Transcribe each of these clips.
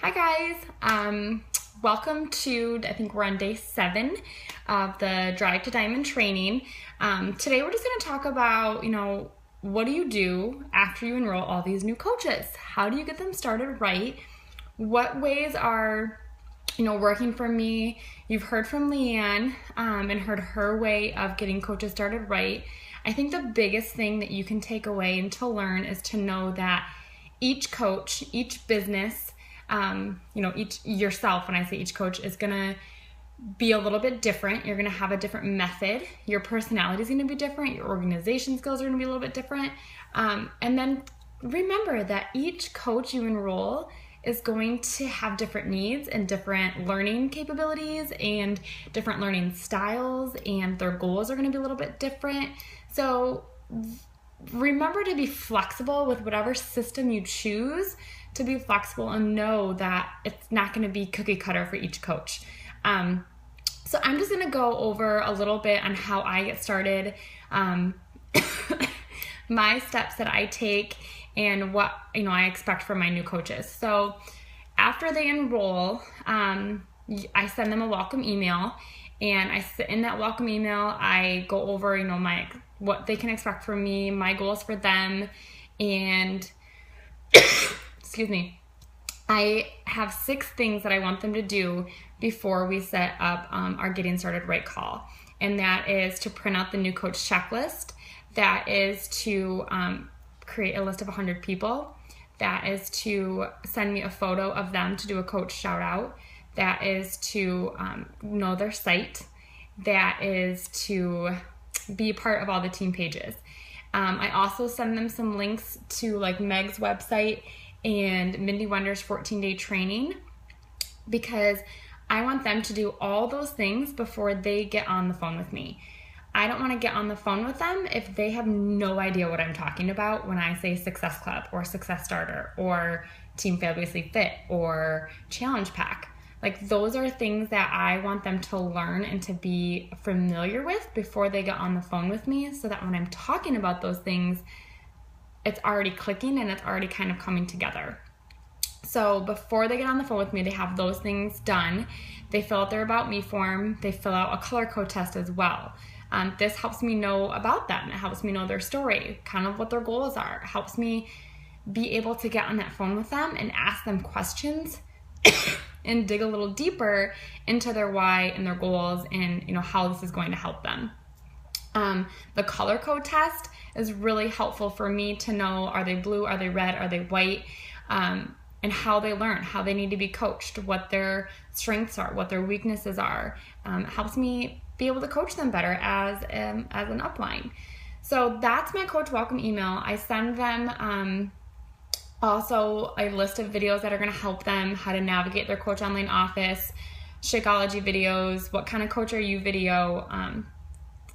Hi guys, welcome to, I think we're on day 7 of the Drive to Diamond training. Today we're just going to talk about, what do you do after you enroll all these new coaches? How do you get them started right? What ways are, working for me? You've heard from Leanne and heard her way of getting coaches started right. I think the biggest thing that you can take away and to learn is to know that each coach, each business, each yourself, when I say each coach, is going to be a little bit different. You're going to have a different method. Your personality is going to be different. Your organization skills are going to be a little bit different. And then remember that each coach you enroll is going to have different needs and different learning capabilities and different learning styles, and their goals are going to be a little bit different. So remember to be flexible with whatever system you choose, to be flexible and know that it's not going to be cookie cutter for each coach. So I'm just going to go over a little bit on how I get started, my steps that I take, and what I expect from my new coaches. So after they enroll, I send them a welcome email, and in that welcome email I go over what they can expect from me, my goals for them, and excuse me, I have 6 things that I want them to do before we set up our Getting Started Right call. And that is to print out the new coach checklist. That is to create a list of 100 people. That is to send me a photo of them to do a coach shout out. That is to know their site. That is to be part of all the team pages. I also send them some links to Meg's website and Mindy Wender's 14-day training, because I want them to do all those things before they get on the phone with me. I don't want to get on the phone with them if they have no idea what I'm talking about when I say Success Club or Success Starter or Team Fabulously Fit or Challenge Pack. Those are things that I want them to learn and to be familiar with before they get on the phone with me, so that when I'm talking about those things, it's already clicking and it's already kind of coming together. So before they get on the phone with me, they have those things done. They fill out their About Me form. They fill out a color code test as well. This helps me know about them. It helps me know their story, kind of what their goals are. It helps me be able to get on that phone with them and ask them questions and dig a little deeper into their why and their goals and how this is going to help them. The color code test is really helpful for me to know, are they blue, are they red, are they white, and how they learn, how they need to be coached, what their strengths are, what their weaknesses are. It helps me be able to coach them better as an upline. So that's my coach welcome email. I send them also a list of videos that are going to help them how to navigate their Coach Online office, Shakeology videos, what kind of coach are you video,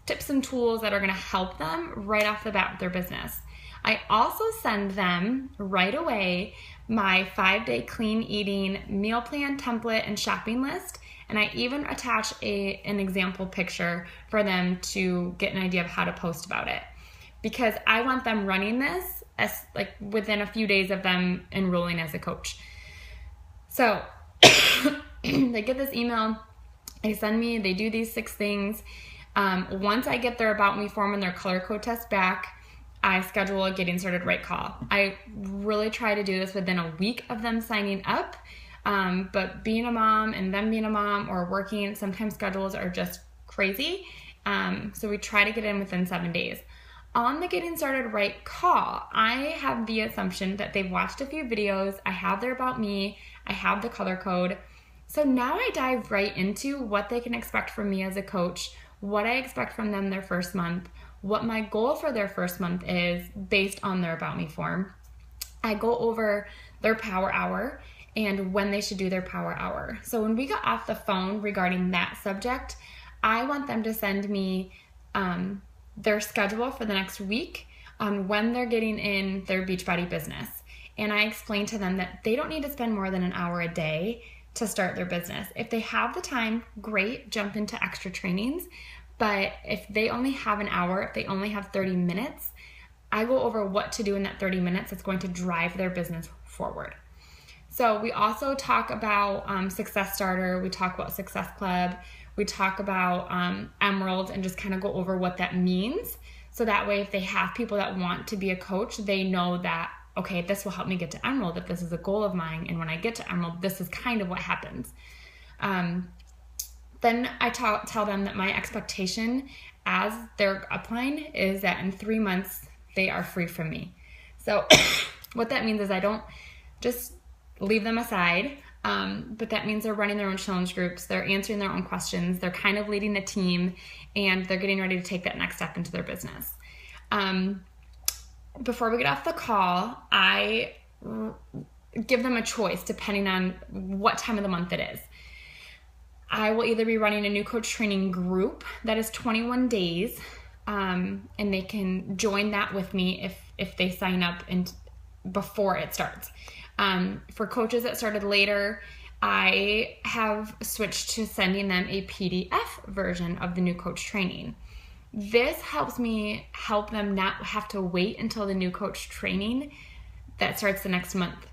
tips and tools that are going to help them right off the bat with their business. I also send them right away my 5-day clean eating meal plan template and shopping list, and I even attach an example picture for them to get an idea of how to post about it, because I want them running this as within a few days of them enrolling as a coach. So they get this email, they do these 6 things. Once I get their About Me form and their color code test back, I schedule a Getting Started Right call. I really try to do this within a week of them signing up, but being a mom and them being a mom or working, sometimes schedules are just crazy, so we try to get in within 7 days. On the Getting Started Right call, I have the assumption that they've watched a few videos, I have their About Me, I have the color code, so now I dive right into what they can expect from me as a coach, what I expect from them their first month, what my goal for their first month is based on their About Me form. I go over their power hour and when they should do their power hour. So when we get off the phone regarding that subject, I want them to send me their schedule for the next week on when they're getting in their Beachbody business. And I explain to them that they don't need to spend more than an hour a day to start their business. If they have the time, great, jump into extra trainings. But if they only have an hour, if they only have 30 minutes, I go over what to do in that 30 minutes that's going to drive their business forward. So we also talk about Success Starter. We talk about Success Club. We talk about Emerald and just kind of go over what that means. So that way, if they have people that want to be a coach, they know that, okay, this will help me get to Emerald if this is a goal of mine. And when I get to Emerald, this is kind of what happens. Then I tell them that my expectation as their upline is that in 3 months, they are free from me. So what that means is I don't just leave them aside, but that means they're running their own challenge groups, they're answering their own questions, they're kind of leading the team, and they're getting ready to take that next step into their business. Before we get off the call, I give them a choice depending on what time of the month it is. I will either be running a new coach training group that is 21 days, and they can join that with me if they sign up and before it starts. For coaches that started later, I have switched to sending them a PDF version of the new coach training. This helps me help them not have to wait until the new coach training that starts the next month.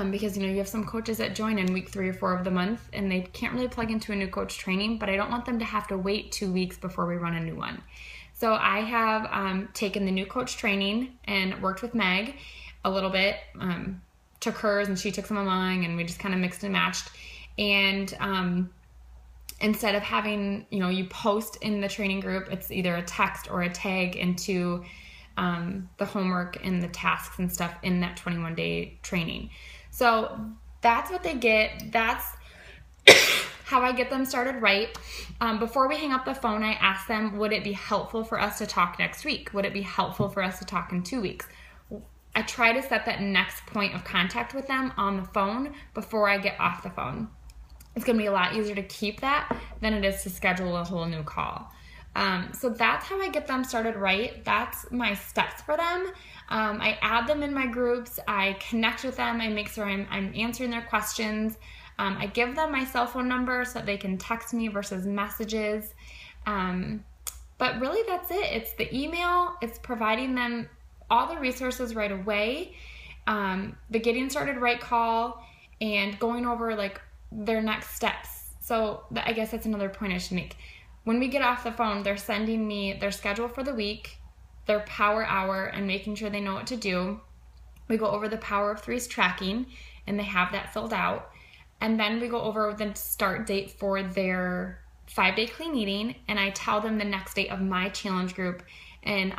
Because, you have some coaches that join in week 3 or 4 of the month and they can't really plug into a new coach training, but I don't want them to have to wait 2 weeks before we run a new one. So I have taken the new coach training and worked with Meg a little bit, took hers and she took some of mine, and we just kind of mixed and matched. And instead of having, you post in the training group, it's either a text or a tag into the homework and the tasks and stuff in that 21-day training. So that's what they get. That's how I get them started right. Before we hang up the phone, I ask them, would it be helpful for us to talk next week? Would it be helpful for us to talk in 2 weeks? I try to set that next point of contact with them on the phone before I get off the phone. It's going to be a lot easier to keep that than it is to schedule a whole new call. So that's how I get them started right. That's my steps for them. I add them in my groups. I connect with them. I make sure I'm answering their questions. I give them my cell phone number so that they can text me versus messages. But really that's it. It's the email. It's providing them all the resources right away. The getting started right call and going over like their next steps. So I guess that's another point I should make. When we get off the phone, they're sending me their schedule for the week, their power hour, and making sure they know what to do. We go over the Power of Threes tracking, and they have that filled out. And then we go over the start date for their 5-day clean eating, and I tell them the next date of my challenge group and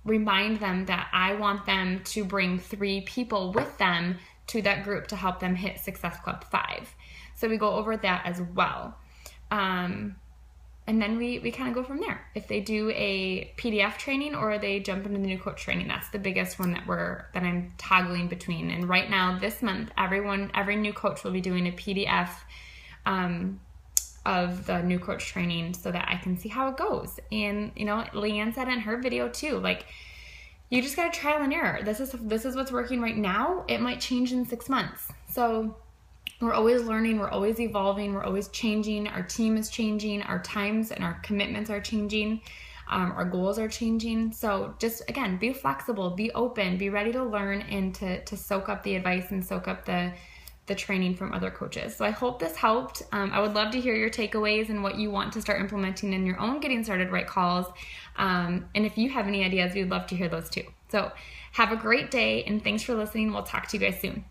remind them that I want them to bring 3 people with them to that group to help them hit Success Club 5. So we go over that as well. And then we kind of go from there. If they do a PDF training or they jump into the new coach training, that's the biggest one that I'm toggling between. And right now, this month, every new coach will be doing a PDF of the new coach training so that I can see how it goes. And Leanne said in her video too, like, you just got to trial and error. This is what's working right now. It might change in 6 months. So we're always learning, we're always evolving, we're always changing. Our team is changing, our times and our commitments are changing, our goals are changing. So just, again, be flexible, be open, be ready to learn and to soak up the advice and soak up the training from other coaches. So I hope this helped. I would love to hear your takeaways and what you want to start implementing in your own Getting Started Right calls. And if you have any ideas, we'd love to hear those too. So have a great day and thanks for listening. We'll talk to you guys soon.